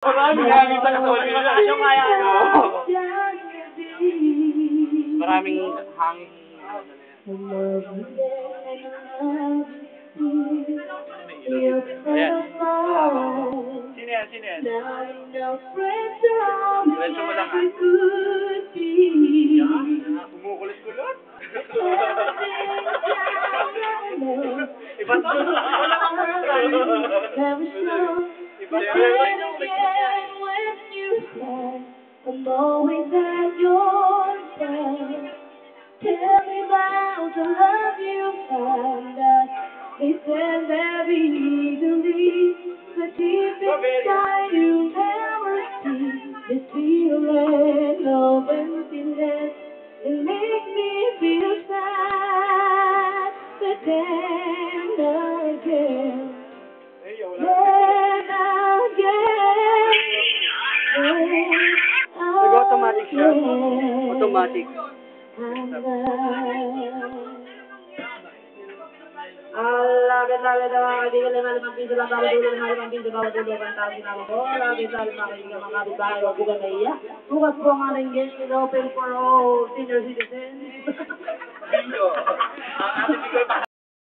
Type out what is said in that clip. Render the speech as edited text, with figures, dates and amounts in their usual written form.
Maraming hangin sa kasoli nila. Yung kaya, Maraming hangin. Ayan. Sino yan? Sino yan? Diretso mo lang ha. Kumukulit-kulot. Iba to. Wala kang Iba to. I'm always at your side. Tell me about the love you found out. It's very easily, but deep inside you never see this feeling of emptiness. It makes me feel sad, but then again, Nag-automatic siya. Automatic. Lapit-lapit ang mga kaibigan ng malimang piso lang bawat dulo ng malimang piso bawat dulo ng tao sinama ko. Lapit-lapit mga kaibigan mga kapitbahay, huwag po kayo naiiyak. Bukas po ang ating gate is open for all senior citizens. Bingo. Ang ating